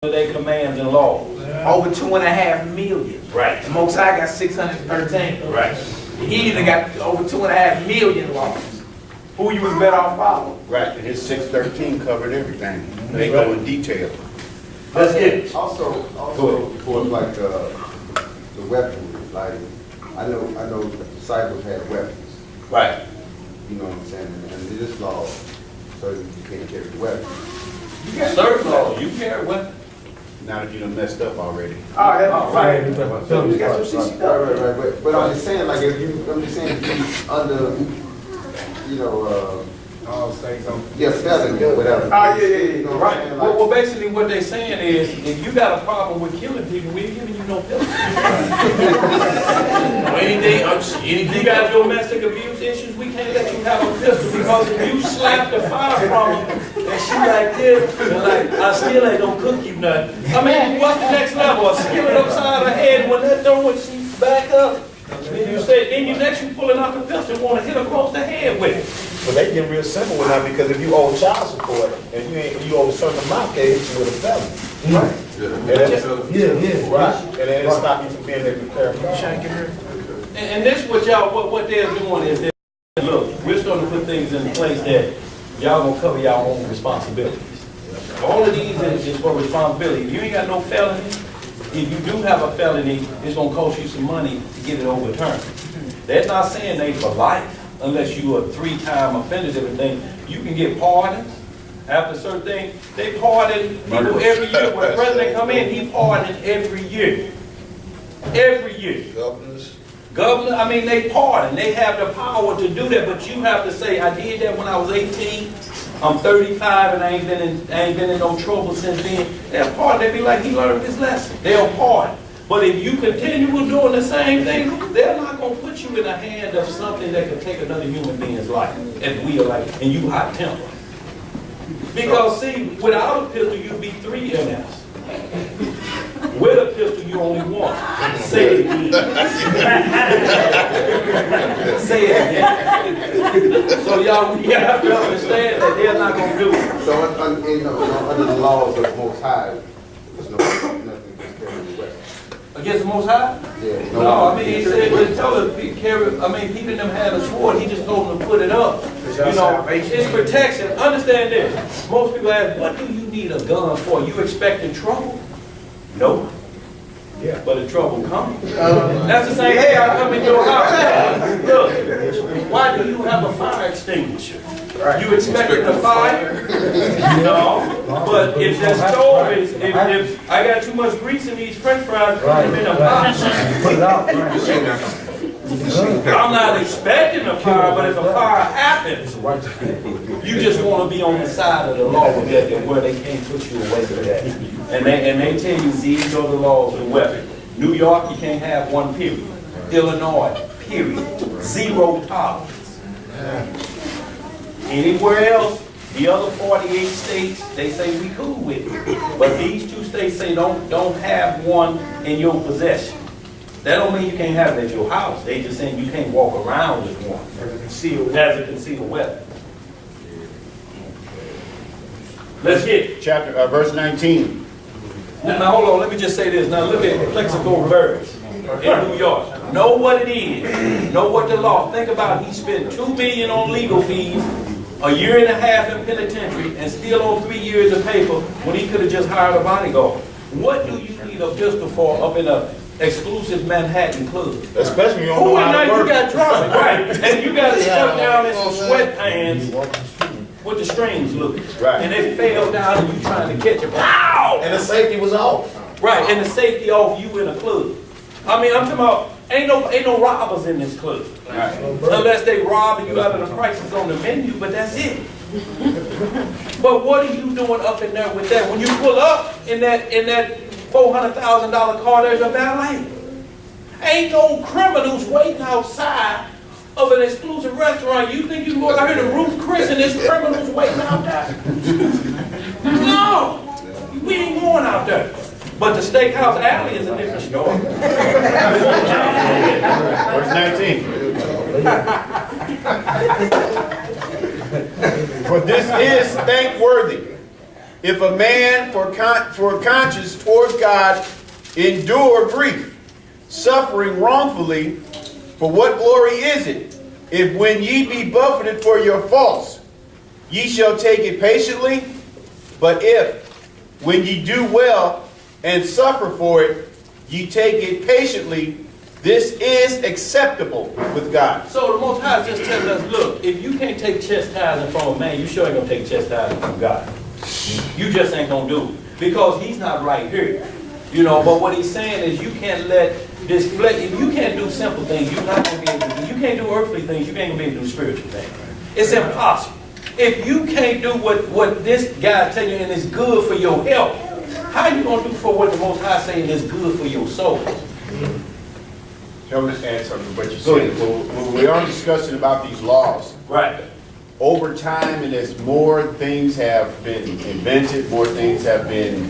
their commands and laws. Over 2.5 million. Right. And Mosai got 613. Right. He either got over 2.5 million laws. Who you was better off following? Right, and his 613 covered everything. They go in detail. Let's get it. Also for like the weaponry, like I know disciples had weapons. Right. You know what I'm saying? And this law, so you can't carry the weapon. Certain laws, you carry weapons. Now that you done messed up already. Oh, that's right. So You got some CCW. right. But I'm just saying, like if you under, you know, felony or whatever. Oh, yeah. You know what I'm Right. saying? Well, basically what they're saying is, if you got a problem with killing people, we ain't giving you no pistol. Anything you got domestic abuse issues, we can't let you have a pistol, because if you slap the fire from her and she like this, and like, I still ain't gonna cook you nothing. I mean, what's the next level? A skillet upside her head, when that done, when she back up, then you pulling out the pistol and wanna hit her across the head with it. But they get real simple with that, because if you owe child support and you owe a certain amount, they hit you with a felony. Right. Right. And then it'll stop you from being able to carry a And this what what they're doing is that, look, we're starting to put things in place that y'all gonna cover y'all own responsibilities. All of these is for responsibility. If you ain't got no felony, if you do have a felony, it's gonna cost you some money to get it overturned. They're not saying they for life, unless you are 3-time offenders, everything. You can get pardons after certain things. They pardon people every year. When the president come in, he pardons every year. Every year. Governor, I mean, they pardon. They have the power to do that, but you have to say, I did that when I was 18. I'm 35 and I ain't been in no trouble since then. They'll pardon. They'll be like, he learned his lesson. They'll pardon. But if you continue doing the same thing, they're not going to put you in the hand of something that could take another human being's life, and we are like, and you hot temper. Because see, without a pistol, you'd be 3 MS. With a pistol, you only one. Say it again. Say it again. So y'all, we have to understand that they're not going to do it. So under the laws of the Most High, there's nothing against carrying the weapon. Against the Most High? Yeah. No, I mean, he said, to tell us, Peter and them had a sword, he just told them to put it up. You know, it's protection. Understand this. Most people ask, what do you need a gun for? You expecting trouble? No. Yeah. But the trouble comes. That's the same thing I come in your house. Look, why do you have a fire extinguisher? You expecting a fire? No. But if the stove is, if I got too much grease in these French fries, put them in a pot. Put it out. I'm not expecting a fire, but if a fire happens, you just want to be on the side of the law where they can't put you away with that. And they tell you these are the laws of weapons. New York, you can't have one, period. Illinois, period. 0 tolerance. Anywhere else, the other 48 states, they say we cool with it. But these 2 states say don't have one in your possession. That don't mean you can't have it at your house. They just saying you can't walk around with one as a concealed weapon. Let's get Verse 19. now hold on. Let me just say this. Now look at Plexico Birds in New York. Know what it is. Know what the law. Think about he spent $2 million on legal fees, a year and a half in penitentiary, and still on 3 years of paper when he could have just hired a bodyguard. What do you need a pistol for up in a exclusive Manhattan club? Especially you don't Who know at how night to you work. got drunk, right? And you got to stuff down in some sweatpants with the strings loose. Right. And they fell down and you trying to catch it. Wow! And the safety was off. Right, and the safety off you in a club. I mean, I'm talking about, ain't no robbers in this club. Right. Unless they robbing you out of the prices on the menu, but that's it. But what are you doing up in there with that? When you pull up in that $400,000 car, there's a valet. Ain't no criminals waiting outside of an exclusive restaurant. You think you can go out here to Ruth Chris and there's criminals waiting out there? No, we ain't going out there. But the Steakhouse Alley is a different story. Verse 19. For this is thankworthy if a man for conscience towards God endure grief, suffering wrongfully, for what glory is it, if when ye be buffeted for your faults, ye shall take it patiently? But if, when ye do well and suffer for it, ye take it patiently, this is acceptable with God. So the Most High just telling us, look, if you can't take chastisement from a man, you sure ain't gonna take chastisement from God. You just ain't gonna do it. Because he's not right here. You know, but what he's saying is you can't let this flesh, if you can't do simple things, you're not gonna be able to do. You can't do earthly things, you can't be able to do spiritual things. It's impossible. If you can't do what this guy tell you and is good for your health, how you gonna do for what the Most High saying is good for your soul? Tell me to add something, but you said, when we are discussing about these laws, Right. over time and as more things have been invented, more things have been,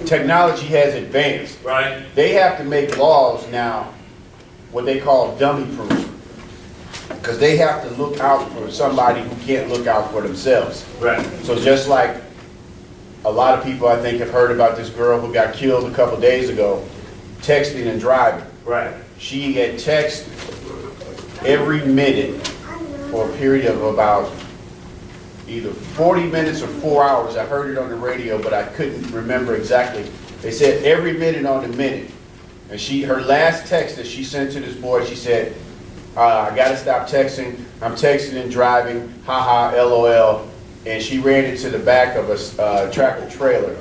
technology has advanced. Right. They have to make laws now, what they call dummy proof. Because they have to look out for somebody who can't look out for themselves. Right. So just like a lot of people I think have heard about this girl who got killed a couple days ago, texting and driving. Right. She had text every minute for a period of about either 40 minutes or 4 hours. I heard it on the radio, but I couldn't remember exactly. They said every minute on the minute. And her last text that she sent to this boy, she said, I gotta stop texting. I'm texting and driving, haha, LOL. And she ran into the back of a tractor trailer.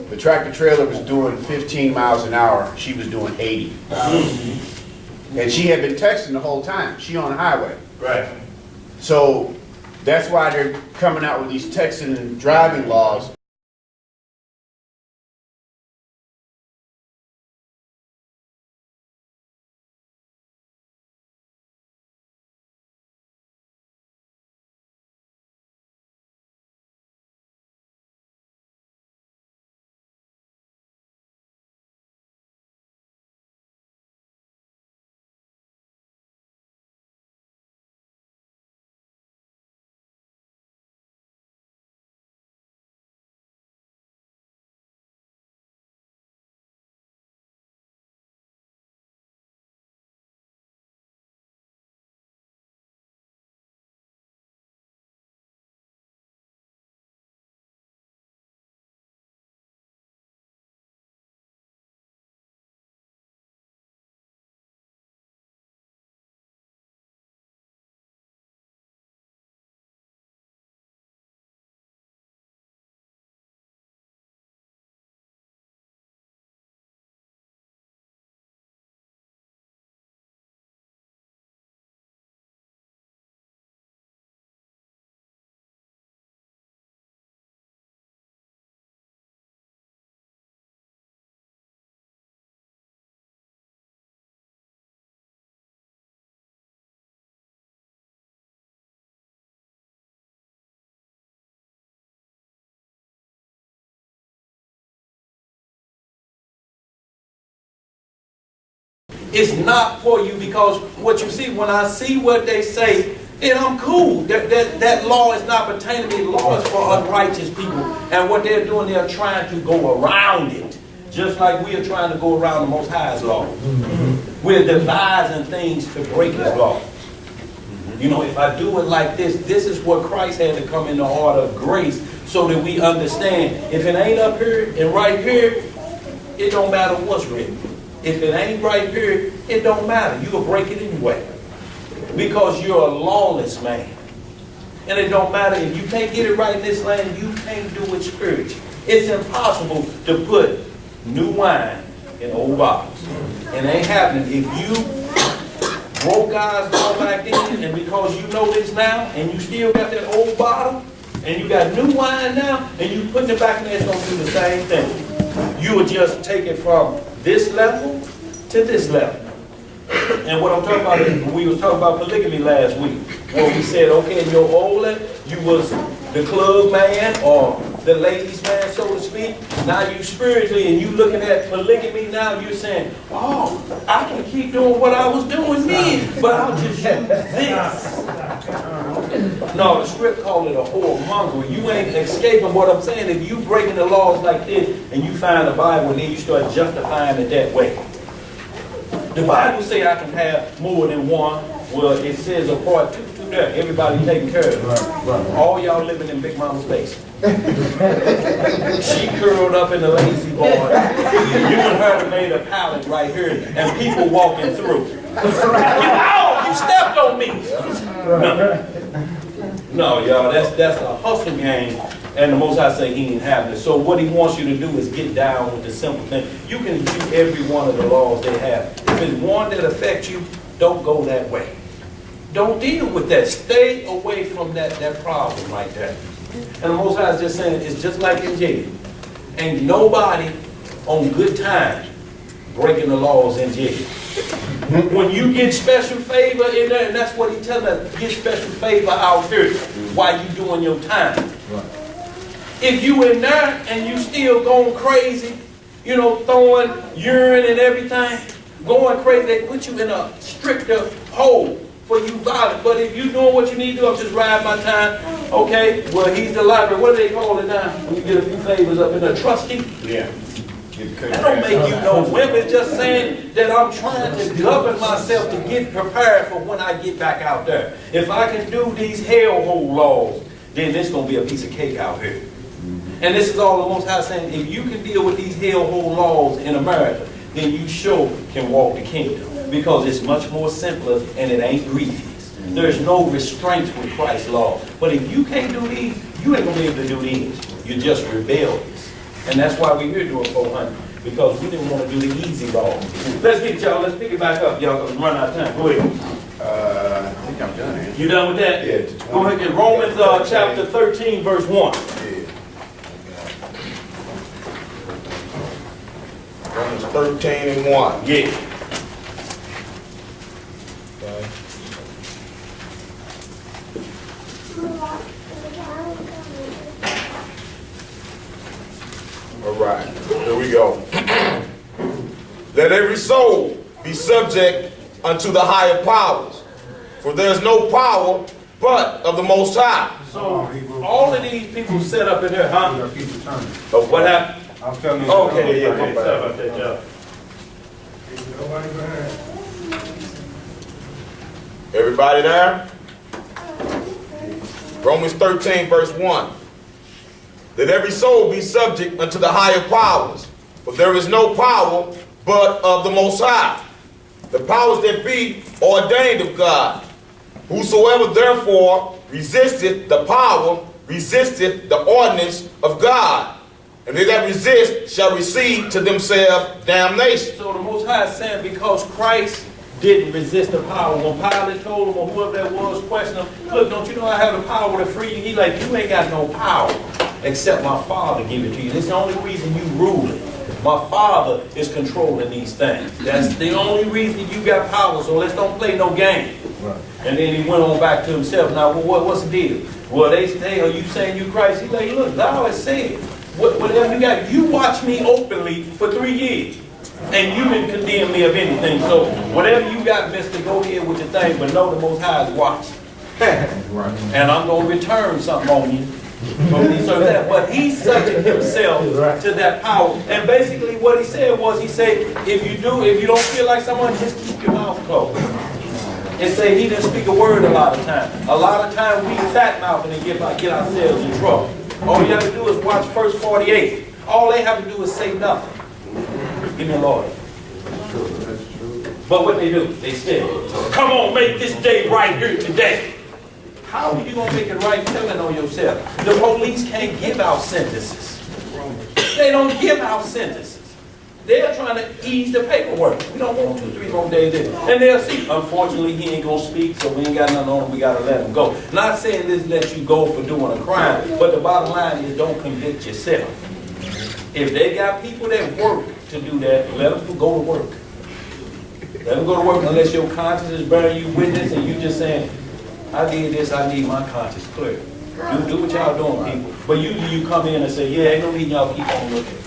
The tractor trailer was doing 15 miles an hour. She was doing 80. And she had been texting the whole time. She on the highway. Right. So that's why they're coming out with these texting and driving laws. It's not for you because what you see, when I see what they say, and I'm cool. That law is not pertaining to me. Law is for unrighteous people. And what they're doing, they're trying to go around it. Just like we are trying to go around the Most High's law. We're devising things to break His law. You know, if I do it like this, this is what Christ had to come in the order of grace so that we understand. If it ain't up here and right here, it don't matter what's written. If it ain't right here, it don't matter. You will break it anyway. Because you're a lawless man. And it don't matter if you can't get it right in this land, you can't do it spiritually. It's impossible to put new wine in old bottles. It ain't happening. If you broke God's law back then, and because you know this now, and you still got that old bottle, and you got new wine now, and you putting it back in there, it's going to do the same thing. You will just take it from this level to this level. And what I'm talking about is, we was talking about polygamy last week, where we said, okay, in your old life, you was the club man or the ladies man, so to speak. Now you spiritually, and you looking at polygamy now, you're saying, oh, I can keep doing what I was doing then, but I'll just use this. No, the script called it a whoremongery. You ain't escaping what I'm saying. If you breaking the laws like this and you find the Bible and then you start justifying it that way. The Bible say I can have more than one. Well, it says a part two there. Everybody taken care of. All y'all living in Big Mama's basement. She curled up in the lazy boy. You and her made a pallet right here and people walking through. You stepped on me. No, y'all, that's a hustle game, and the Most High say he ain't having it. So what he wants you to do is get down with the simple thing. You can do every one of the laws they have. If it's one that affects you, don't go that way. Don't deal with that. Stay away from that problem like that. And the Most High is just saying, it's just like in jail. Ain't nobody on good time breaking the laws in jail. When you get special favor in there, and that's what he's telling us, get special favor out here while you doing your time. Right. If you in there and you still going crazy, you know, throwing urine and everything, going crazy, they put you in a stricter hole for you violent. But if you doing what you need to do, I'm just riding my time. Okay, well, he's the library. What do they call it now? When you get a few favors up in there, trustee? Yeah. That don't make you no wimp. It's just saying that I'm trying to govern myself to get prepared for when I get back out there. If I can do these hellhole laws, then it's going to be a piece of cake out here. And this is all the Most High saying, if you can deal with these hellhole laws in America, then you sure can walk the kingdom. Because it's much more simpler and it ain't grievous. There's no restraints with Christ's law. But if you can't do these, you ain't going to be able to do these. You're just rebellious. And that's why we're here doing 400. Because we didn't want to do the easy law. Let's get y'all, let's pick it back up, y'all, because we're running out of time. Go ahead. I think I'm done, man. You done with that? Yeah. Go ahead and Romans chapter 13, verse 1. Romans 13 and 1. Yeah. Okay. All right, here we go. Let every soul be subject unto the higher powers, for there is no power but of the Most High. So, all of these people set up in there, huh? Oh, what happened? I'm telling you. Okay, yeah, Okay, sorry about that, y'all. Everybody there? Romans 13, verse 1. Let every soul be subject unto the higher powers, for there is no power but of the Most High. The powers that be are ordained of God. Whosoever therefore resisteth the power, resisteth the ordinance of God. And they that resist shall receive to themselves damnation. So the Most High is saying because Christ didn't resist the power. When Pilate told him, or whoever that was, questioned him, look, don't you know I have the power to free you? He like, you ain't got no power except my Father give it to you. This is the only reason you ruling. My Father is controlling these things. That's the only reason you got power, so let's don't play no game. Right. And then he went on back to himself. Now, what's the deal? Well, they say, are you saying you Christ? He's like, look, thou hast said, whatever you got, you watched me openly for 3 years. And you didn't condemn me of anything. So whatever you got, mister, go ahead with your thing, but know the Most High is watching. And I'm going to return something on you. But he subject himself to that power. And basically what he said was, he said, if you don't feel like someone, just keep your mouth closed. And say he didn't speak a word a lot of time. A lot of time we fat mouthing and get ourselves in trouble. All you have to do is watch First 48. All they have to do is say nothing. Give me a Lord. But what they do, they said, come on, make this day right here today. How are you going to make it right telling on yourself? The police can't give out sentences. They don't give out sentences. They're trying to ease the paperwork. We don't want 2, 3 more days in. And they'll see. Unfortunately, he ain't going to speak, so we ain't got nothing on him. We got to let him go. Not saying this lets you go for doing a crime, but the bottom line is don't convict yourself. If they got people that work to do that, let them go to work. Let them go to work unless your conscience is bearing you witness and you just saying, I did this, I need my conscience clear. Do what y'all doing, people. But usually you come in and say, yeah, ain't no need y'all keep on looking.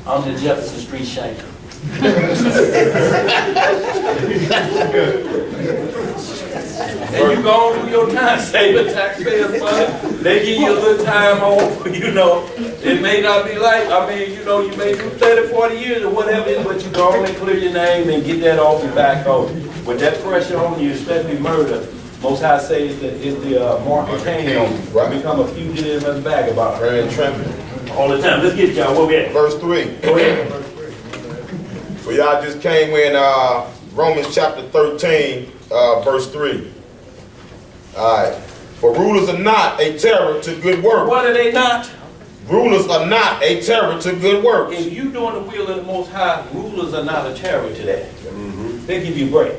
I'm the Jefferson Street Shanker. And you go on do your time, saving taxpayers' money. They give you a little time off, you know. It may not be like, I mean, you know, you may do 30, 40 years or whatever it is, but you go on and clear your name and get that off your back home. With that pressure on you, especially murder, Most High says that is the mark of Cain on you. Right. Become a fugitive and vagabond. Very trembling. All the time. Let's get it, y'all. Where we at? Verse 3. Go ahead. Well, y'all just came in Romans chapter 13, verse 3. All right. For rulers are not a terror to good work. What are they not? Rulers are not a terror to good works. If you doing the will of the Most High, rulers are not a terror to that. They give you a break.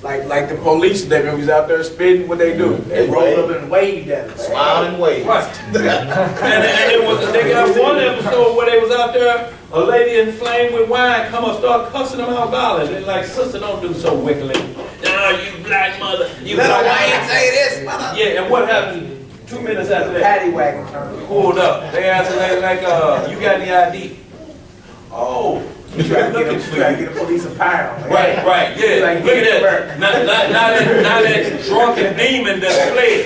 Like the police, they was out there spitting, what they do? They rolled up and waved at us. Smile and wave. Right. and it was, they got one episode where they was out there, a lady inflamed with wine come up, start cussing them out violent. They're like, sister, don't do so wickedly. Nah, you black mother. You Little black Wayne say this, mother. Yeah, and what happened 2 minutes after that? Paddy wagon turned. Pulled up. They asked the lady, like, you got any ID? Oh. You try to get the police a pound. Right, yeah. Like, Look at that. Not that drunken demon that fled.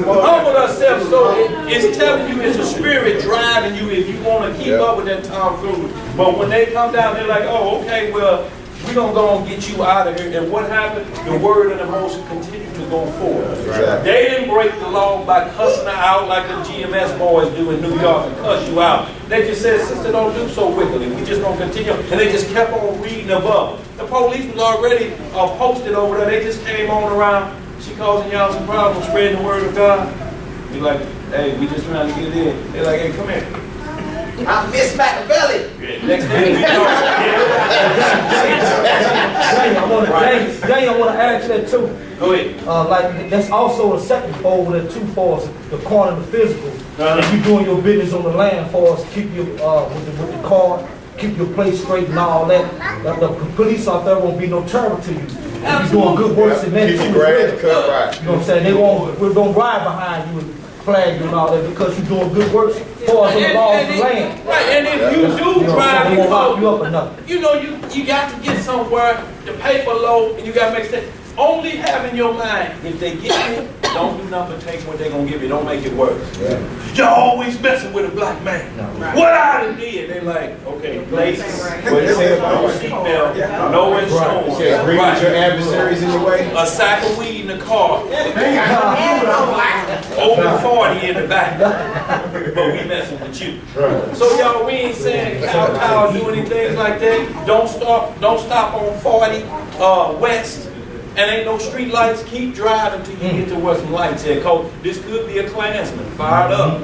Humble ourselves, so it's telling you it's a spirit driving you if you want to keep up with that Tom Cruise. But when they come down, they're like, oh, okay, well, we're going to go and get you out of here. And what happened? The word of the Most continued to go forward. Right. They didn't break the law by cussing her out like the GMS boys do in New York and cuss you out. They just said, sister, don't do so wickedly. We just going to continue. And they just kept on reading above. The police was already posted over there. They just came on around. She causing y'all some problems, spreading the word of God. Be like, hey, we just trying to get in. They're like, hey, come here. I'm Miss Machiavelli. Next thing we know, Jay, I want to add to that too. go ahead. Like that's also the second fold with that two force, the corner and the physical. If you doing your business on the land for us, keep your with the car, keep your place straight and all that. The police out there won't be no terror to you. If you're doing good works and then Keep your grass cut right. you know what I'm saying? We don't ride behind you and flag you and all that because you're doing good works for us on the laws of the land. Right, and if you do You know, drive, so they won't lock you up or nothing. you know, you got to get somewhere, the paper low, and you got to make sense. Only have in your mind, if they get you, don't do nothing, take what they're going to give you. Don't make it worse. Yeah. You're always messing with a black man. No. Right. What I done did? They're like, okay, place, What it said about no seatbelt, no insurance. Right. Agree with your adversaries in the way. A sack of weed in the car. Over 40 in the back. But we messing with you. Right. So y'all, we ain't saying cow do anything like that. Don't stop on 40 west. And ain't no street lights. Keep driving till you get to where some lights at. Cause this could be a Klansman fired up.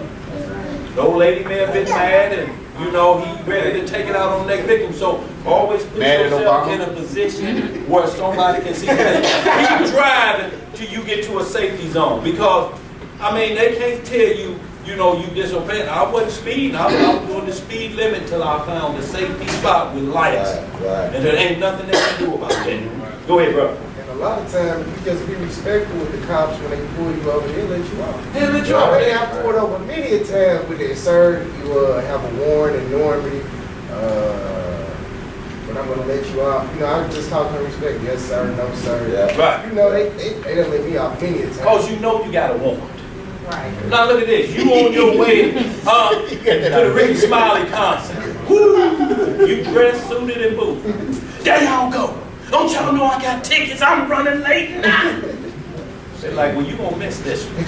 The old lady may have been mad and you know he ready to take it out on the next victim. So always put yourself in a position where somebody can see you. Keep driving till you get to a safety zone. Because I mean they can't tell you, you know, you disobeying. I wasn't speeding. I was doing the speed limit till I found the safety spot with lights. Right. And there ain't nothing they can do about that. Go ahead, bro. A lot of times, you just be respectful with the cops when they pull you over, they'll let you off. They'll let you I off. already have pulled over many a time with that, sir. You have a warrant and normally, but I'm gonna let you off. You know, I just talk in respect. Yes, sir. No, sir. Yeah. Right. You know, they done let me off many a time. Because you know you got a warrant. Right. Now look at this. You on your way to the Ricky Smiley concert. Woo! You dressed, suited, and booted. There y'all go. Don't y'all know I got tickets? I'm running late now. They're like, well, you gonna miss this one.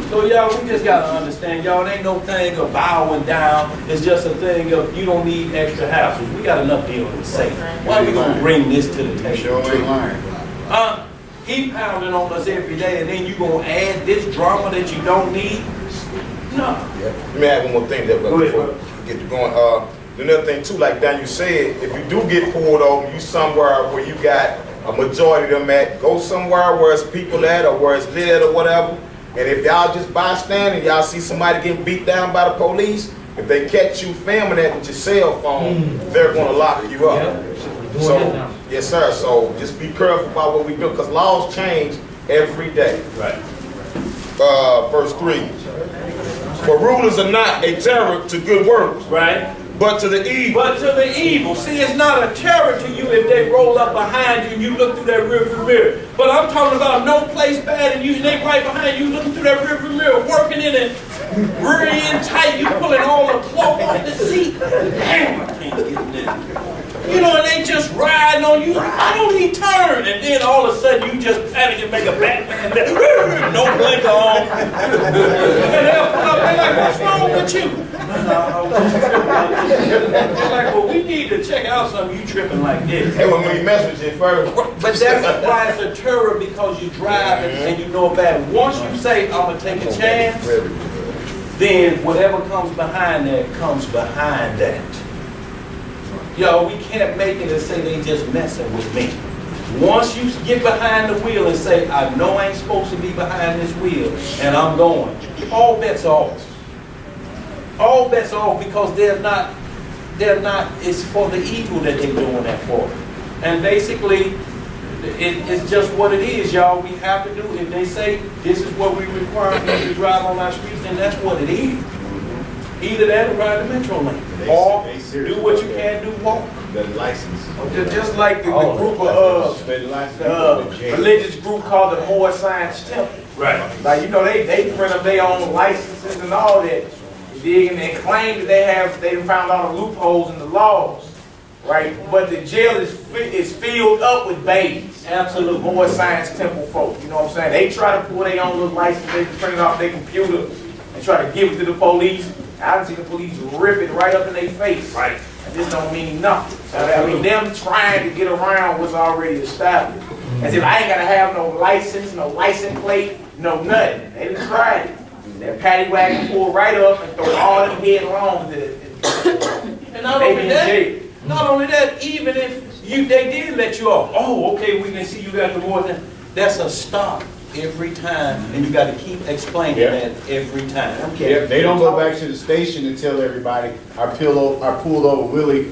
So y'all, we just gotta understand, y'all, it ain't no thing of bowing down. It's just a thing of you don't need extra hassles. We got enough dealing with Satan. Why are we gonna bring this to the table? He pounding on us every day, and then you gonna add this drama that you don't need? No. Yeah. Let me add one more thing that before we get to going. Another thing too, like Daniel said, if you do get pulled over, you somewhere where you got a majority of them at, go somewhere where it's people at or where it's lit at or whatever. And if y'all just bystand and y'all see somebody getting beat down by the police, if they catch you filming that with your cell phone, they're gonna lock you up. Yeah. So, yes sir, so just be careful about what we do, because laws change every day. Right. Verse 3. For rulers are not a terror to good works. Right. but to the evil. But to the evil. See, it's not a terror to you if they roll up behind you and you look through that rearview mirror. But I'm talking about no place bad and you, they right behind you looking through that rearview mirror, working in it, rear end tight, you pulling all the cloth off the seat. Damn, I can't get in there. You know, and they just riding on you. I don't even turn. And then all of a sudden you just panic and make a Batman. No blinker on. And they'll pull up, they're like, what's wrong with you? They're like, well, we need to check out something. You tripping like this. And when we mess with you first. But that's why it's a terror, because you drive and you know about it. Once you say, I'm going to take a chance, then whatever comes behind that comes behind that. Yo, we can't make it and say they just messing with me. Once you get behind the wheel and say, I know I ain't supposed to be behind this wheel, and I'm going, all bets are off. All bets are off, because they're not, it's for the evil that they're doing that for. And basically, it's just what it is, y'all. We have to do, if they say this is what we require for you to drive on our streets, then that's what it is. Either that or ride the metro lane. Or do what you can do, walk. The license. Just like the group of religious group called the Moore Science Temple. Right. Like, you know, they print up their own licenses and all that. And they claim that they found all the loopholes in the laws. Right? But the jail is filled up with babies. Absolutely. Moore Science Temple folk. You know what I'm saying? They try to pull their own little license, they can print it off their computer and try to give it to the police. I done seen the police rip it right up in their face. Right. And this don't mean nothing. I mean, them trying to get around what's already established. As if I ain't gotta have no license, no license plate, no nothing. They done tried it. That paddy wagon pulled right up and throw all them headlong to And not only that, even if they did let you off, oh, okay, we can see you got the more than, that's a stop every time, and you got to keep explaining that every time. Yeah, they don't go back to the station and tell everybody, I pulled over Willie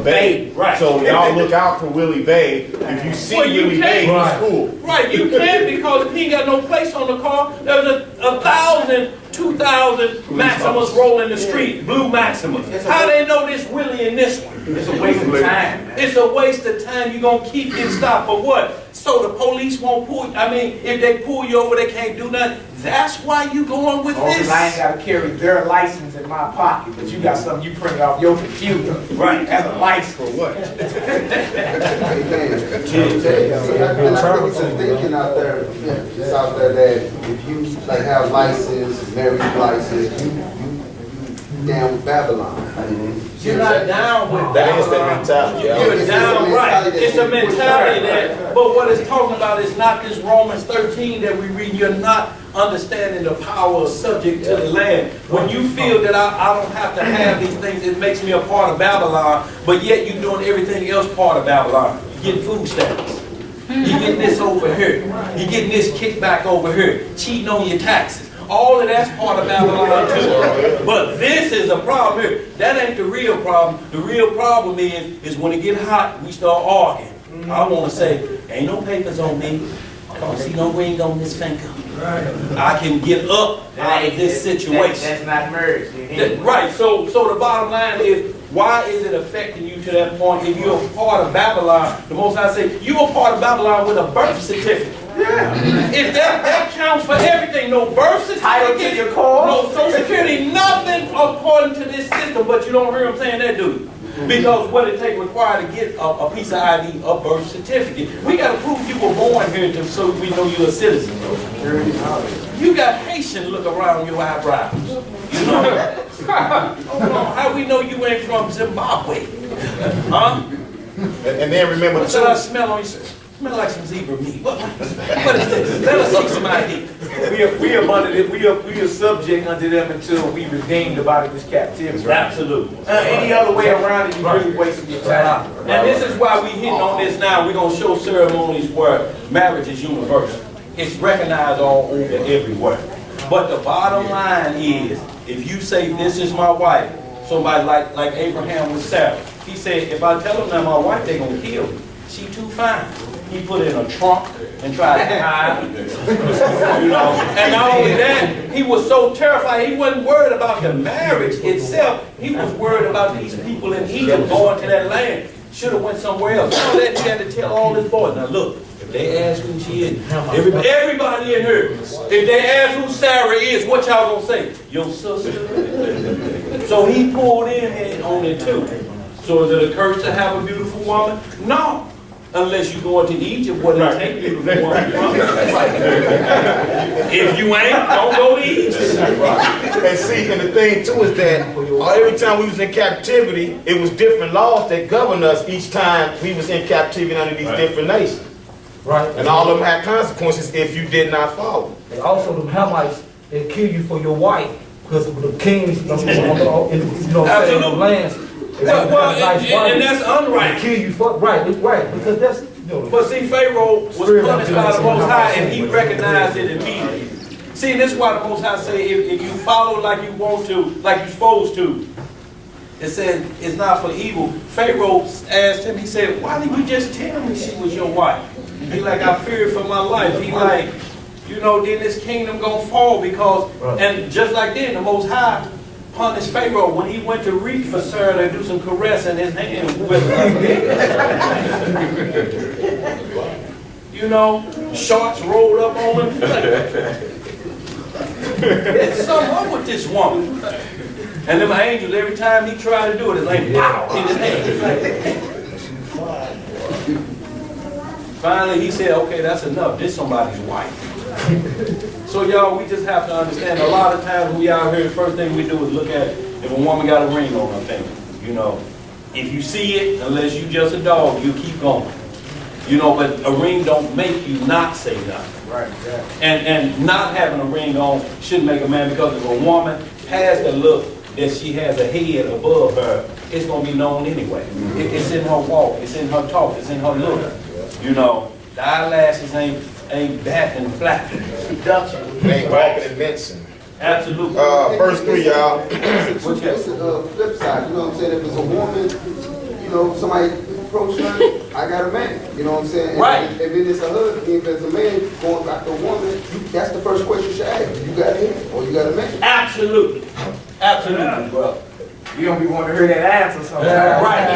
Bay. Right. So y'all look out for Willie Bay. If you see Willie Bay, he's cool. Right, you can, because if he ain't got no place on the car, there's 1,000, 2,000 Maximus rolling the street, blue Maximus. How they know this Willie and this one? It's a waste of time, man. It's a waste of time. You're going to keep getting stopped for what? So the police won't pull you. I mean, if they pull you over, they can't do nothing. That's why you going with this. I ain't got to carry their license in my pocket, but you got something you print off your computer. Right. As a license. For what? And I think it's a thinking out there, it's out there that if you like have license, marriage license, you down with Babylon. You're not down with That is the Babylon. mentality. You're It's down a right. mentality It's a mentality that, but what it's talking about is not this Romans 13 that we read. You're not understanding the power of subject to the land. When you feel that I don't have to have these things, it makes me a part of Babylon, but yet you're doing everything else part of Babylon. You're getting food stamps. You're getting this over here. You're getting this kickback over here. Cheating on your taxes. All of that's part of Babylon too. But this is a problem here. That ain't the real problem. The real problem is when it get hot, we start arguing. I want to say, ain't no papers on me. I don't see no ring on this finger. I can get up out of this situation. That's not marriage. Right, so the bottom line is, why is it affecting you to that point? If you're a part of Babylon, the Most High say, you're a part of Babylon with a birth certificate. Yeah. If that counts for everything, no birth certificate, Title to your car, no social security, nothing according to this system, but you don't hear them saying that, do you? Because what it takes required to get a piece of ID, a birth certificate. We got to prove you were born here so we know you're a citizen. You got Haitian look around your eyebrows. You know? How we know you ain't from Zimbabwe? Huh? And then remember What should I smell on you? Smell like some zebra meat. What is this? Let us see some ID. We are subject unto them until we redeemed about this captivity. Absolutely. Any other way around it, you really wasting your time. And this is why we hitting on this now. We're going to show ceremonies where marriage is universal. It's recognized all over everywhere. But the bottom line is, if you say this is my wife, somebody like Abraham with Sarah, he said, if I tell them that my wife, they're going to kill me. She too fine. he put in a trunk and tried to hide. You know, and not only that, he was so terrified, he wasn't worried about the marriage itself. He was worried about these people in Egypt going to that land. Should have went somewhere else. All that he had to tell all his boys. Now look, if they ask who she is, everybody in here, if they ask who Sarah is, what y'all gonna say? Your sister. So he pulled in on it too. So is it a curse to have a beautiful woman? No. Unless you go into Egypt where they take beautiful woman from. If you ain't, don't go to Egypt. And see, and the thing too is that every time we was in captivity, it was different laws that governed us each time we was in captivity under these different nations. Right. And all of them had consequences if you did not follow. And also the Hamites, they kill you for your wife. Because the kings, you know, in the lands. And that's unright. They kill you for, right, because that's, you know. But see, Pharaoh was punished by the Most High, and he recognized it immediately. See, this is why the Most High say, if you follow like you want to, like you're supposed to, it said it's not for evil. Pharaoh asked him, he said, why didn't you just tell me she was your wife? He like, I feared for my life. He like, you know, then this kingdom gonna fall because, and just like then, the Most High punished Pharaoh when he went to reach for Sarah to do some caressing his hand with her. You know, shorts rolled up on him. There's something wrong with this woman. And them angels, every time he tried to do it, it's like, wow, in his hand. Finally, he said, okay, that's enough. This is somebody's wife. So, y'all, we just have to understand, a lot of times when we out here, the first thing we do is look at if a woman got a ring on her finger. You know, if you see it, unless you just a dog, you keep going. You know, but a ring don't make you not say nothing. Right, yeah. And not having a ring on shouldn't make a man, because if a woman has the look that she has a head above her, it's going to be known anyway. It's in her walk, it's in her talk, it's in her look. You know, the eyelashes ain't bat and flat. Seduction. Ain't walking and mincing. Absolutely. Verse 3, y'all. It's a flip side, you know what I'm saying? If it's a woman, you know, somebody approach her, I got a man, you know what I'm saying? Right. And then it's a husband, if it's a man going after a woman, that's the first question you should ask. You got him or you got a man? Absolutely. Absolutely, bro. You don't be wanting to hear that answer sometimes. Right.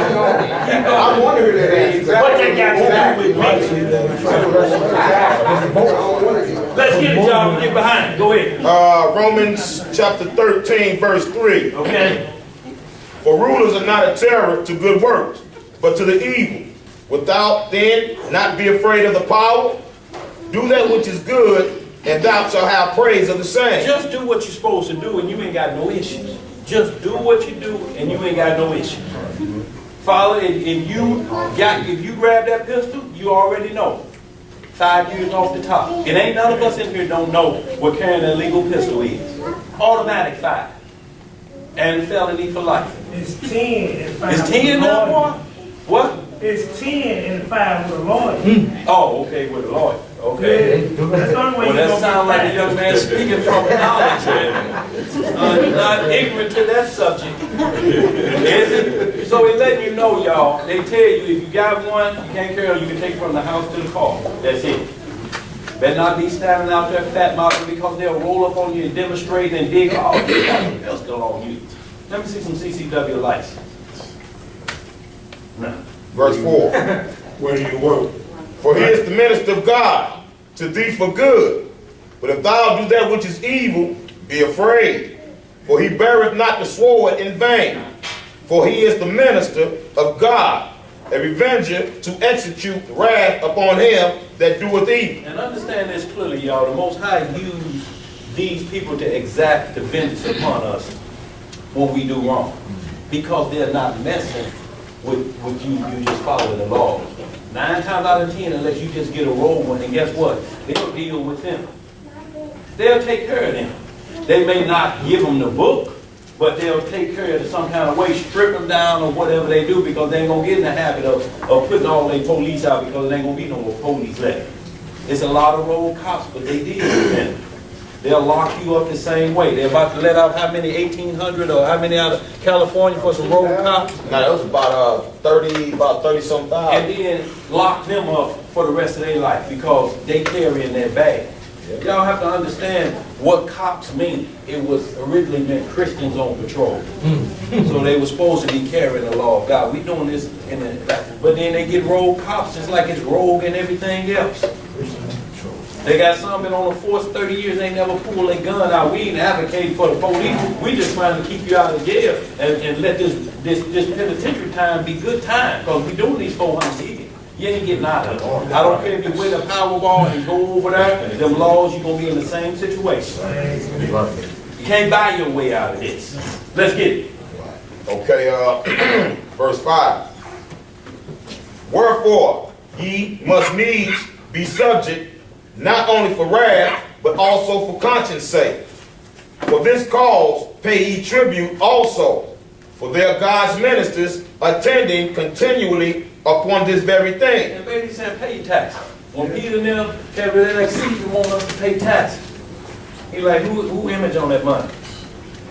I want to hear that answer. What they got to do with me? Let's get it, y'all. Get behind it. Go ahead. Romans chapter 13, verse 3. Okay. For rulers are not a terror to good works, but to the evil. Without then not be afraid of the power. Do that which is good, and thou shalt have praise of the same. Just do what you're supposed to do, and you ain't got no issues. Just do what you do, and you ain't got no issues. Father, if you grab that pistol, you already know. 5 years off the top. It ain't none of us in here don't know what carrying an illegal pistol is. Automatic 5. And felony for life. It's 10 and 5. It's 10 now, boy? What? It's 10 and 5 with a lawyer. Oh, okay, with a lawyer. Okay. That's the only way Well, you're that gonna sounds get like a young man speaking from knowledge and not ignorant to that subject. Is it? So it letting you know, y'all, they tell you if you got one, you can't carry it, you can take it from the house to the car. That's it. Better not be standing out there fat mouthing, because they'll roll up on you and demonstrate and dig. Oh, you got a pistol on you. Let me see some CCW license. No. Verse 4. Where do you work? For he is the minister of God to thee for good. But if thou do that which is evil, be afraid. For he beareth not the sword in vain. For he is the minister of God, a revenger to execute wrath upon him that doeth evil. And understand this clearly, y'all. The Most High used these people to exact the vengeance upon us when we do wrong. Because they're not messing with you just following the law. 9 times out of 10, unless you just get a roll one, and guess what? They'll deal with them. They'll take care of them. They may not give them the book, but they'll take care of it some kind of way, strip them down or whatever they do, because they ain't going to get in the habit of putting all their police out, because there ain't going to be no more police left. It's a lot of road cops, but they deal with them. they'll lock you up the same way. They're about to let out how many, 1,800 or how many out of California for some road cops? Now, that was about 30-some thousand. And then lock them up for the rest of their life because they carry in their bag. Y'all have to understand what cops mean. It was originally meant Christians on patrol. So they were supposed to be carrying the law of God. We doing this in the, but then they get rogue cops just like it's rogue and everything else. They got some been on the force 30 years, they never pulled their gun out. We ain't advocating for the police. We just trying to keep you out of jail and let this penitentiary time be good time because we doing these 400 years. You ain't getting out of it. I don't care if you win a Powerball and go over there, them laws, you're going to be in the same situation. You can't buy your way out of this. Let's get it. Okay, verse 5. Wherefore ye must needs be subject, not only for wrath, but also for conscience sake. For this cause pay ye tribute also, for they are God's ministers, attending continually upon this very thing. And baby said, pay your taxes. When Peter and them kept it like Caesar want us to pay taxes. He like, who image on that money?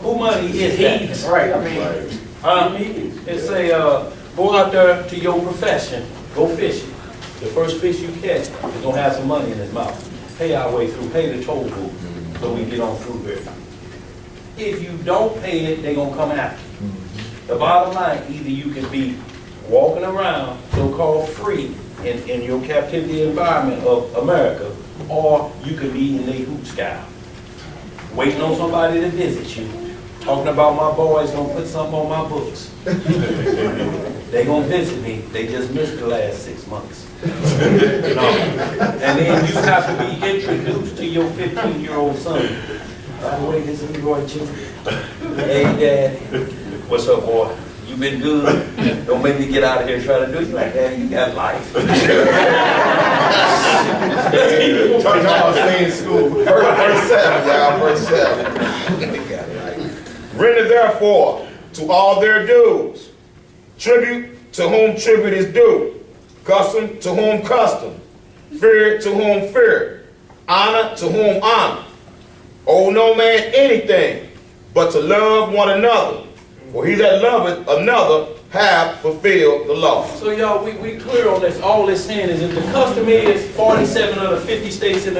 Who money is that? That's right. I mean, It say, go out there to your profession, go fishing. The first fish you catch is gonna have some money in his mouth. Pay our way through, pay the toll booth so we get on through here. If you don't pay it, they gonna come after you. The bottom line, either you can be walking around so-called free in your captivity environment of America, or you could be in a hoop scout, waiting on somebody to visit you, talking about my boys gonna put something on my books. They gonna visit me, they just missed the last 6 months. No. And then you have to be introduced to your 15-year-old son. By the way, this is Roy Jr. Hey, Dad. What's up, boy? You been good? Don't make me get out of here trying to do it. You like, Daddy, you got life. Stay in school. Verse 7, y'all, verse 7. Render therefore to all their dues, tribute to whom tribute is due, custom to whom custom, fear to whom fear, honor to whom honor. Owe no man anything but to love one another, for he that loveth another hath fulfilled the law. So y'all, we clear on this. All this saying is if the custom is 47 of the 50 states in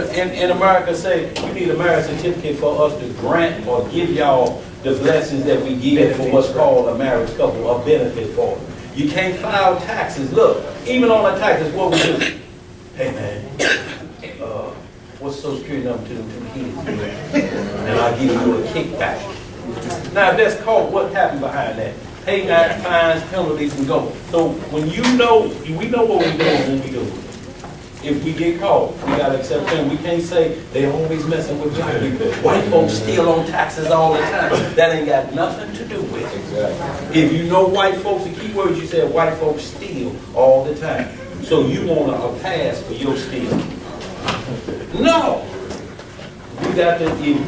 America say you need a marriage certificate for us to grant or give y'all the blessings that we give for what's called a marriage couple, a benefit for it. You can't file taxes. Look, even on the taxes, what we do? Hey man, what's Social Security number to them kids? And I'll give you a kickback. Now, if that's caught, what happened behind that? Pay back fines, penalties, and go. So when you know, we know what we're doing when we do it. If we get caught, we gotta accept them. We can't say they always messing with black people. White folks steal on taxes all the time. That ain't got nothing to do with it. Exactly. If you know white folks, the key word you said, white folks steal all the time. So you want a pass for your steal. No. If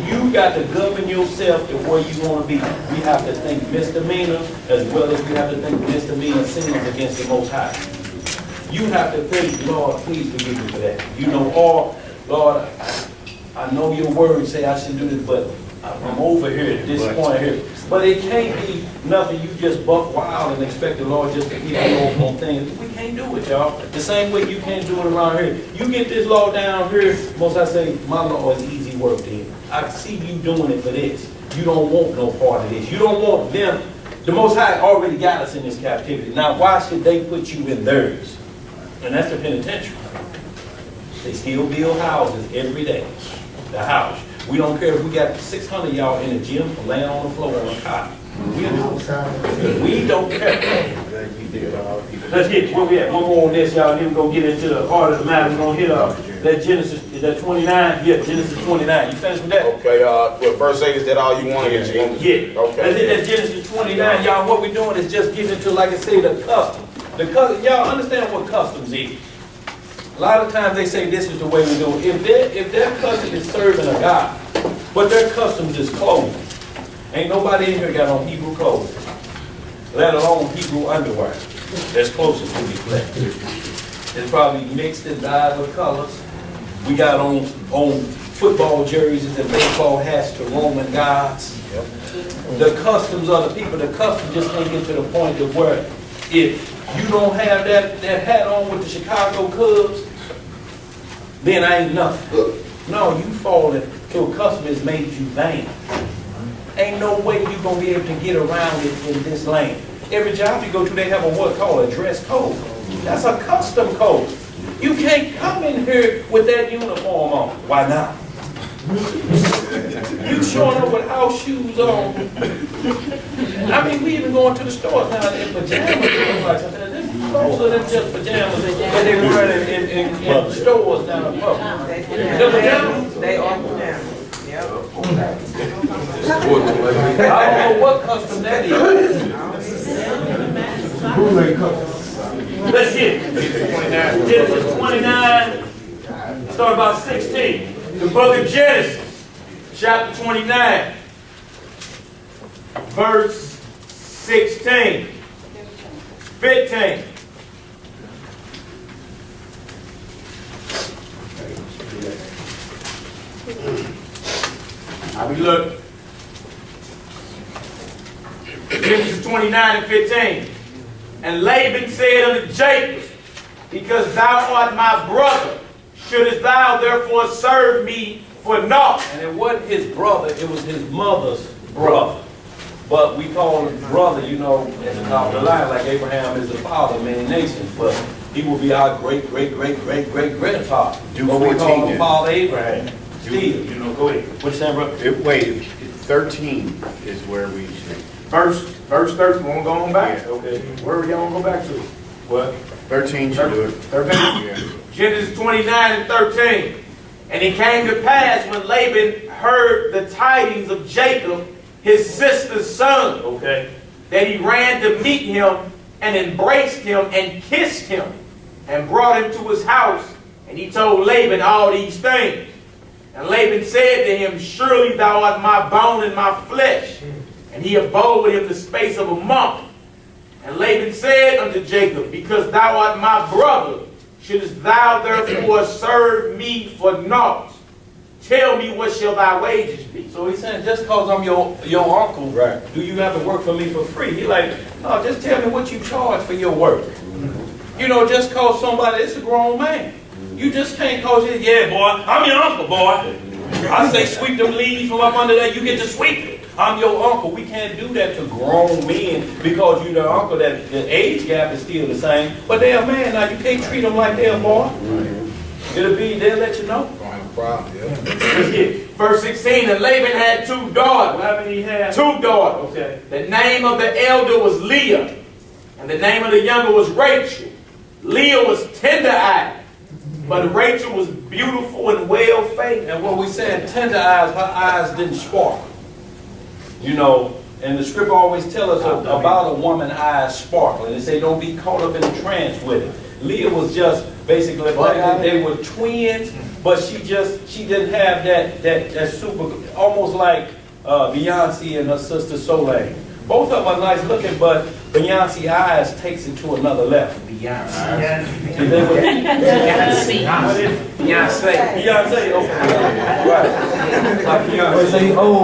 you got to govern yourself to where you want to be, we have to think misdemeanor as well as we have to think misdemeanor sins against the Most High. You have to pray, Lord, please forgive me for that. You know, or, Lord, I know your words say I should do this, but I'm over here at this point here. But it can't be nothing you just buck wild and expect the Lord just to keep you over on things. We can't do it, y'all. The same way you can't do it around here. You get this law down here, most I say, my law is easy work then. I see you doing it for this. You don't want no part of this. You don't want them. The Most High already got us in this captivity. Now, why should they put you in theirs? And that's the penitentiary. They still build houses every day. The house. We don't care if we got 600 y'all in the gym laying on the floor on a cot. We don't care. Let's get where we at. One more on this, y'all. Then we're going to get into the heart of the matter. We're going to hit that Genesis. Is that 29? Yeah, Genesis 29. You finished with that? Okay, well, verse 8, is that all you want to get? Yeah. Okay. Let's hit that Genesis 29. Y'all, what we're doing is just getting into, like I say, the custom. Y'all understand what customs is. A lot of times they say this is the way we do it. If their custom is serving a God, but their customs is clothing, ain't nobody in here got on Hebrew clothes, let alone Hebrew underwear. That's closest to the flesh. It's probably mixed and dyed with colors. We got on football jerseys and baseball hats to Roman gods. The customs of the people, the custom just can't get to the point of where if you don't have that hat on with the Chicago Cubs, then I ain't nothing. No, you fall into a custom that's made you vain. Ain't no way you gonna be able to get around it in this lane. Every job you go to, they have a what called a dress code. That's a custom code. You can't come in here with that uniform on. Why not? You showing up with house shoes on. I mean, we even going to the stores now in pajamas. This closer than just pajamas that they run in stores down the pub. The pajamas. They are pajamas. Yep. I don't know what custom that is. Let's get it. Genesis 29, start about 16. The book of Genesis, chapter 29, verse 16, 15. Now we look. Genesis 29 and 15. And Laban said unto Jacob, because thou art my brother, shouldest thou therefore serve me for naught? And it wasn't his brother, it was his mother's brother. But we call him brother, you know, at the top of the line, like Abraham is the father of many nations. But he will be our great-great-great-great-great-grandfather. But we call him Father Abraham. Steve, You know, go ahead. what you saying, bro? Wait, 13 is where we should. Verse 13, we're going to go on back. Yeah. Okay. Where we y'all going to go back to? What? 13 should do it. 13? Yeah. Genesis 29 and 13. And it came to pass when Laban heard the tidings of Jacob, his sister's son, Okay. that he ran to meet him and embraced him and kissed him and brought him to his house. And he told Laban all these things. And Laban said to him, surely thou art my bone and my flesh. And he abode with him the space of a month. And Laban said unto Jacob, because thou art my brother, shouldest thou therefore serve me for naught? Tell me, what shall thy wages be? So he's saying, just because I'm your uncle, right, do you have to work for me for free? He's like, no, just tell me what you charge for your work. You know, just cause somebody, it's a grown man. You just can't cause it, yeah, boy, I'm your uncle, boy. I say sweep them leaves from up under there, you get to sweep it. I'm your uncle. We can't do that to grown men because you're the uncle, that the age gap is still the same. But they're a man now, you can't treat them like they're a boy. They'll let you know. Verse 16, and Laban had two daughters. How many he had? Two daughters. Okay. The name of the elder was Leah, and the name of the younger was Rachel. Leah was tender-eyed, but Rachel was beautiful and well-favored. And what we said, tender eyes, her eyes didn't sparkle. You know, and the scripture always tells us about a woman's eyes sparkling. They say don't be caught up in a trance with it. Leah was just basically, they were twins, but she didn't have that super, almost like Beyonce and her sister Soleil. Both of them are nice looking, but Beyonce's eyes takes it to another level. Beyonce. Beyonce, okay. Right. Like Beyonce. Say, oh,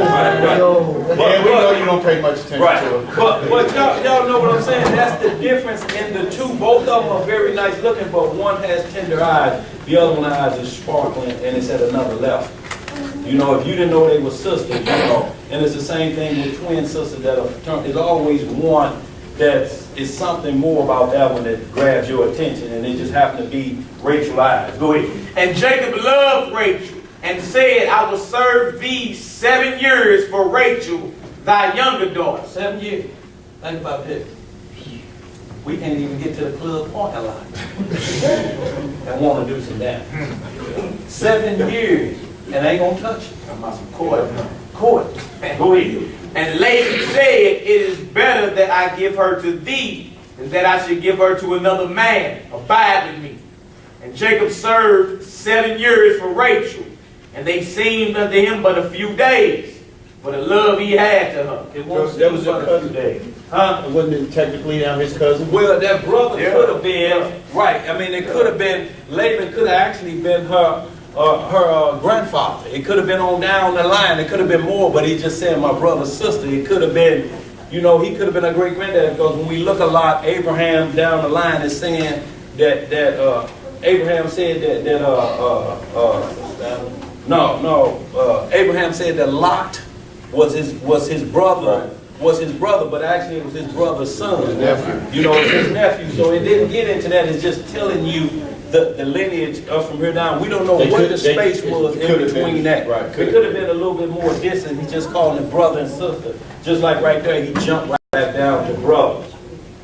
yo. Yeah, we know you don't pay much attention Right. to it. But y'all know what I'm saying? That's the difference in the two. Both of them are very nice looking, but one has tender eyes. The other one eyes is sparkling and it's at another level. You know, if you didn't know they were sisters, you know, and it's the same thing with twin sisters that are fraternal. There's always one that is something more about that one that grabs your attention, and it just happened to be Rachel's eyes. Go ahead. And Jacob loved Rachel, and said, I will serve thee 7 years for Rachel, thy younger daughter. 7 years. Think about this. We can't even get to the club parking lot and want to do some damage. 7 years, and ain't gonna touch it. I'm about some court. Court. Go ahead. And Laban said, it is better that I give her to thee than that I should give her to another man. Abide with me. And Jacob served 7 years for Rachel, and they seemed unto him but a few days, for the love he had to her. It was That was but your a cousin. few days. Huh? Wasn't it technically now his cousin? Well, that brother Yeah. could have been, right, I mean, it could have been, Laban could have actually been her her grandfather. It could have been on down the line. It could have been more, but he just said my brother, sister. It could have been, you know, he could have been a great granddad, because when we look a lot, Abraham down the line is saying that Abraham said Abraham said that Lot was his brother. Was his brother, but actually it was his brother's son. His nephew. You know, it's his nephew. So it didn't get into that. It's just telling you the lineage of from here down. We don't know what the space was in between that. Right. It could have been a little bit more distant. He just called them brother and sister. Just like right there, he jumped right back down to brothers.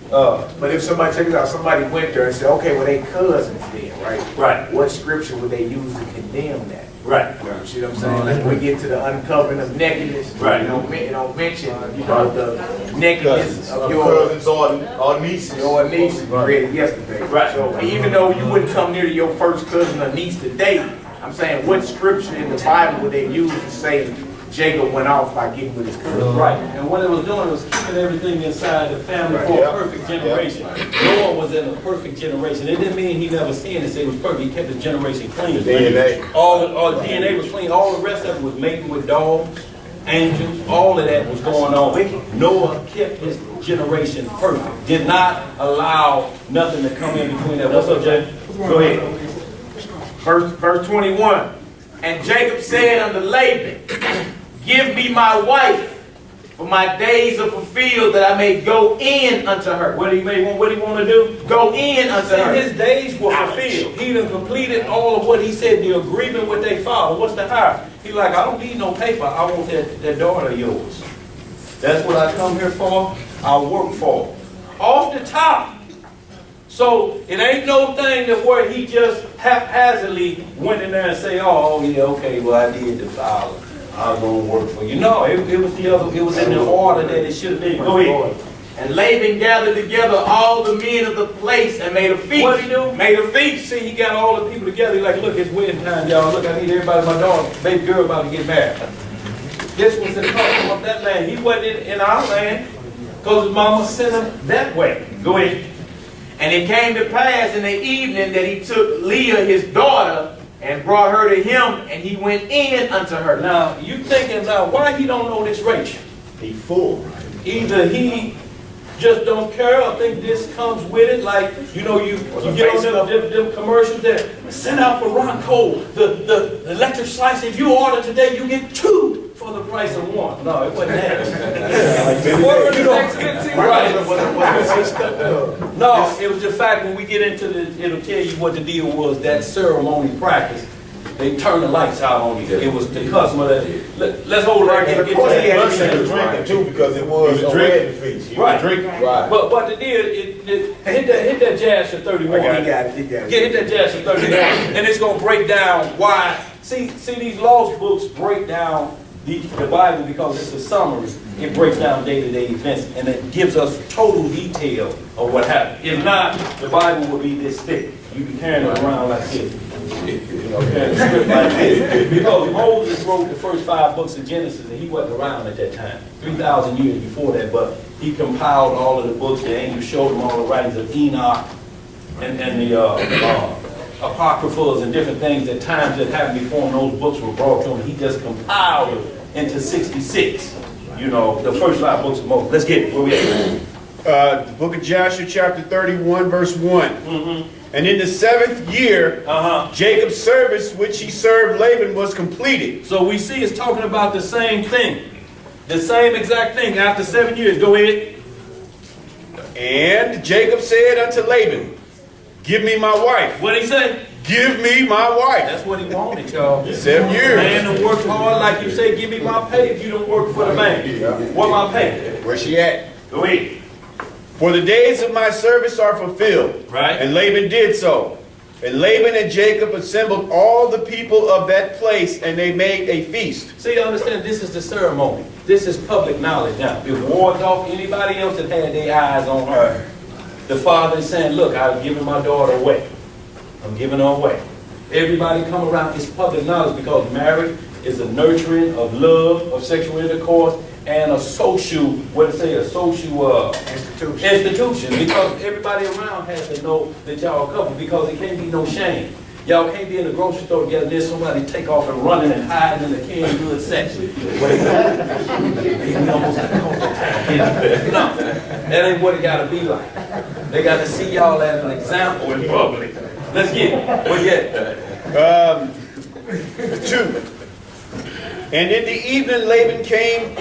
But if somebody, check it out, somebody went there and said, okay, well, they cousins then, right? Right. What scripture would they use to condemn that? Right. You see what I'm saying? Like when we get to the uncovering of nakedness, Right. you don't mention, you know, the nakedness of your Cousins or nieces. niece you read it yesterday. Right. So even though you wouldn't come near to your first cousin or niece today, I'm saying what scripture in the Bible would they use to say Jacob went off by getting with his cousin? Right. And what it was doing was keeping everything inside the family for a perfect generation. Noah was in a perfect generation. It didn't mean he never sinned and say it was perfect. He kept his generation clean. DNA. All the DNA was clean. All the rest of it was mating with dogs, angels. All of that was going on. Noah kept his generation perfect. Did not allow nothing to come in between that. What's up, Jay? Go ahead. Verse 21. And Jacob said unto Laban, give me my wife, for my days are fulfilled, that I may go in unto her. What do you want to do? Go in unto her. His days were fulfilled. He done completed all of what he said, the agreement with their father. What's the hire? He like, I don't need no paper. I want that daughter of yours. That's what I come here for. I work for. Off the top. So it ain't no thing that where he just haphazardly went in there and say, oh yeah, okay, well I did the file. I'm gonna work for you. No, it was the other. It was in the order that it should have been. Go ahead. And Laban gathered together all the men of the place and made a feast. What did he do? Made a feast. See, he got all the people together. He like, look, it's wedding time, y'all. Look, I need everybody, my daughter, baby girl about to get married. This was the custom of that land. He wasn't in our land because his mama sent him that way. Go ahead. And it came to pass in the evening that he took Leah his daughter and brought her to him, and he went in unto her. Now, you thinking now, why he don't know this Rachel? He full. Either he just don't care or think this comes with it, like, you know, you get on them commercials that send out for Ronco, the electric slice, if you order today, you get 2 for the price of 1. No, it wasn't that. Right. No, it was the fact when we get into the, it'll tell you what the deal was, that ceremony practice. They turned the lights out on you. It was the customer that, let's hold it right here. Of course, he had to drinking too because it was a wedding feast. Right. Right. But the deal, hit that jazz at 31. He got it. Hit that jazz at 31. And it's going to break down why. See, these lost books break down the Bible because it's a summary. It breaks down day-to-day events and it gives us total detail of what happened. If not, the Bible would be this thick. You'd be carrying it around like this. You know, carrying a script like this. Because Moses wrote the first 5 books of Genesis and he wasn't around at that time. 3,000 years before that, but he compiled all of the books. The angel showed him all the writings of Enoch and the apocryphals and different things at times that happened before him. Those books were brought to him. He just compiled it into 66. You know, the first 5 books of Moses. Let's get it. Where we at? The book of Joshua, chapter 31, verse 1. And in the 7th year, Jacob's service which he served Laban was completed. So we see it's talking about the same thing. The same exact thing after 7 years. Go ahead. And Jacob said unto Laban, give me my wife. What did he say? Give me my wife. That's what he wanted, y'all. 7 years. Man to work hard, like you say, give me my pay if you don't work for the man. What my pay? Where she at? Go ahead. For the days of my service are fulfilled. Right. And Laban did so. And Laban and Jacob assembled all the people of that place, and they made a feast. See, you understand, this is the ceremony. This is public knowledge now. It wards off anybody else that had their eyes on her. The father is saying, look, I've given my daughter away. I'm giving her away. Everybody come around. It's public knowledge because marriage is a nurturing of love, of sexual intercourse, and a social, what to say, a social institution. Because everybody around has to know that y'all a couple because it can't be no shame. Y'all can't be in the grocery store together, then somebody take off and running and hiding in the canned goods section. What is that? No, that ain't what it gotta be like. They gotta see y'all as an example in public. Let's get it. What get? 2. And in the evening Laban came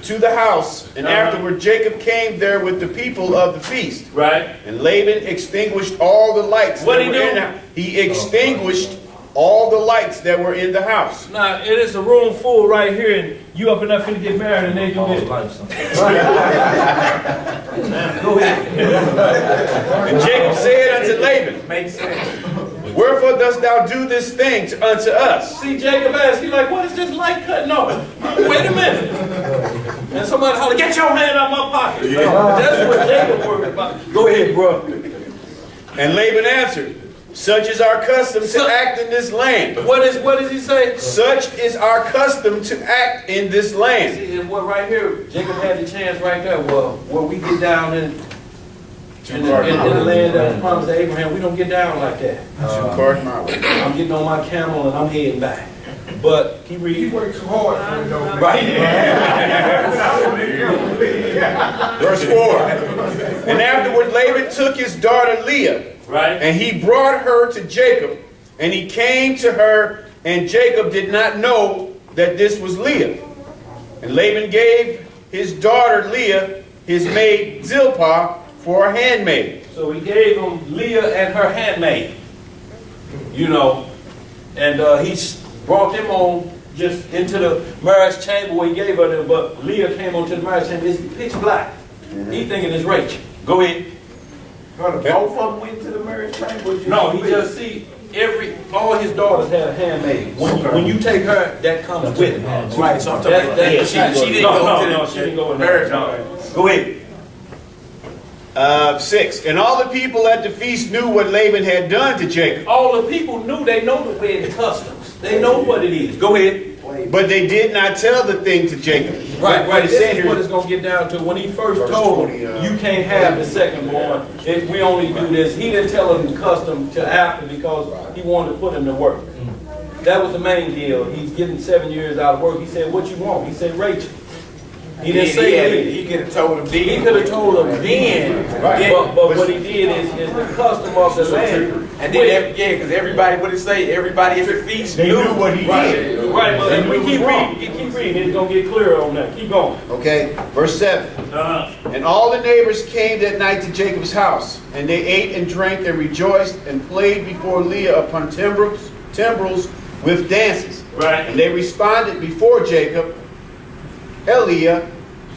to the house, and afterward Jacob came there with the people of the feast. Right. And Laban extinguished all the lights. What'd he that were do? in the- He extinguished all the lights that were in the house. Now, it is a room full right here, and you up and up finna get married, and they gonna get Go ahead. And Jacob said unto Laban, Makes sense. wherefore dost thou do this thing unto us? See Jacob asked, he like, what is this light cutting off? Wait a minute. And somebody holler, get your hand out my pocket. That's what Jacob worried about. Go ahead, bro. And Laban answered, such is our custom to act in this land. What does he say? Such is our custom to act in this land. See, and what right here, Jacob had the chance right there. Well, where we get down in the land that was promised to Abraham, we don't get down like that. I'm getting on my camel and I'm heading back. But keep reading. You work too hard for it, though. Right. Verse 4. And afterward Laban took his daughter Leah, right. and he brought her to Jacob, and he came to her, and Jacob did not know that this was Leah. And Laban gave his daughter Leah, his maid Zilpah, for a handmaid. So he gave him Leah and her handmaid. You know, and he brought them on just into the marriage chamber where he gave her them, but Leah came onto the marriage chamber. It's pitch black. He thinking it's Rachel. Go ahead. Both of them went to the marriage chamber? No, he just see all his daughters had a handmaid. When you take her, that comes with it. Right, so I'm talking about she didn't go she didn't go in marriage there. chamber. Go ahead. 6. And all the people at the feast knew what Laban had done to Jacob, All the people knew, they know the wedding customs. They know what it is. Go ahead. but they did not tell the thing to Jacob. Right. It This said is here- what it's going to get down to. When he first Verse told 20, him, you can't have the second born. We only do this. He didn't tell him the custom till after because he wanted to put him to work. That was the main deal. He's getting 7 years out of work. He said, what you want? He said, Rachel. He didn't say Leah. He could have told him then. He could have told him then, but what he did is the custom of the land. And then, because everybody, what it say? Everybody at the feast They knew what he did. Right, but if we keep reading, it's going to get clearer on that. Keep going. Okay, verse 7. And all the neighbors came that night to Jacob's house, and they ate and drank and rejoiced and played before Leah upon timbrels with dances. Right. And they responded before Jacob, Heliah,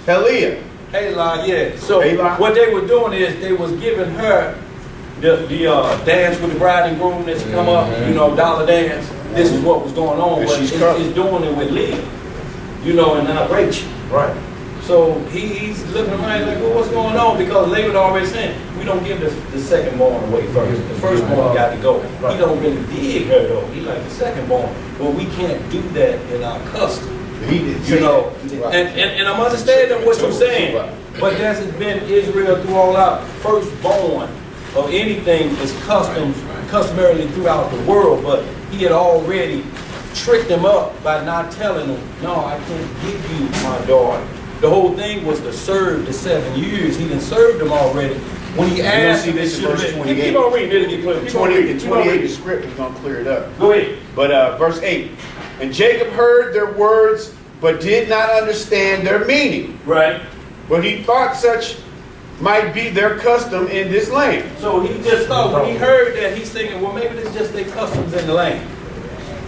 Heliah. Hayla, yeah. So Hayla. what they were doing is they was giving her the dance with the bride and groom that's come up, you know, dollar dance. This is what was going on, And but she's he's covered. doing it with Leah, you know, and not Rachel. Right. So he's looking around like, well, what's going on? Because Laban already saying, we don't give the second born away first. The first born got to go. He don't really dig her though. He like the second born. But we can't do that in our custom. He did You know, and I'm understanding what you're saying, but that's been Israel through all out. Firstborn of anything is customarily throughout the world, but he had already tricked them up by not telling them, no, I can't give you my daughter. The whole thing was to serve the 7 years. He didn't serve them already. When he asked, see this in verse 28. Keep on reading, it'll get clear. Keep on 28 reading, and keep on 28, the reading. script is going to clear it up. Go ahead. But verse 8. And Jacob heard their words, but did not understand their meaning. Right. But he thought such might be their custom in this land. So he just thought, when he heard that, he's thinking, well, maybe it's just their customs in the land.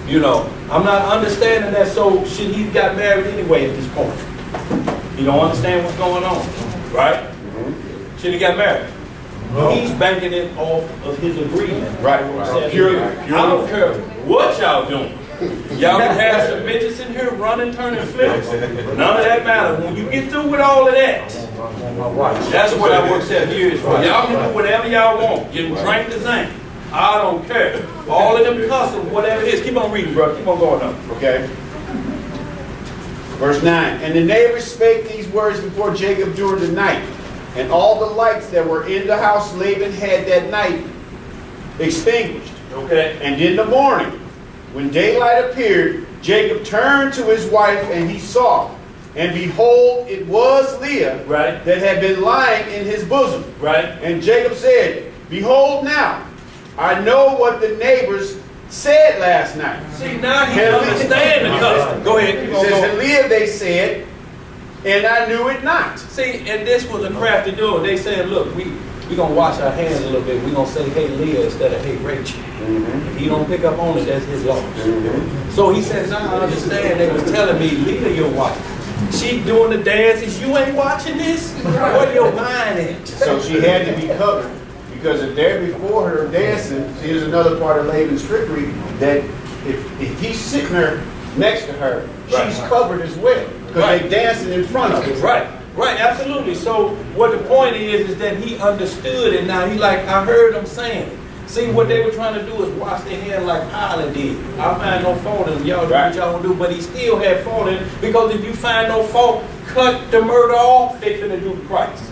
You know, I'm not understanding that, so should he got married anyway at this point? You don't understand what's going on, right? Should he got married? No. He's banking it off of his agreement. Right. Pure. I don't care what y'all doing. Y'all can have some bitches in here running, turning flips. None of that matter. When you get through with all of that, that's what I work 7 years for. Y'all can do whatever y'all want. You can drink the same. I don't care. All of them customs, whatever it is. Keep on reading, bro. Keep on going on. Okay. Verse 9. And the neighbors spake these words before Jacob during the night. And all the lights that were in the house Laban had that night extinguished. Okay. And in the morning, when daylight appeared, Jacob turned to his wife, and he saw, and behold, it was Leah Right. that had been lying in his bosom. Right. And Jacob said, behold now, I know what the neighbors said last night. See, now he understand the custom. Go ahead. It Keep on says, going. and Leah, they said, and I knew it not. See, and this was a crafty deal. They said, look, we gonna wash our hands a little bit. We gonna say, hey, Leah, instead of hey, Rachel. If he don't pick up on it, that's his loss. So he said, now I understand. They was telling me, Leah, your wife. She doing the dances. You ain't watching this? Where your mind at? So she had to be covered, because if there before her dancing, here's another part of Laban's trickery, that if he's sitting there next to her, she's covered as well, because they dancing in front of her. Right, right, absolutely. So what the point is that he understood it. Now he like, I heard them saying it. See, what they were trying to do is wash their hands like Pilate did. I find no fault in them. Y'all do what y'all want to do, but he still had fault in it, because if you find no fault, cut the murder off, they finna do Christ.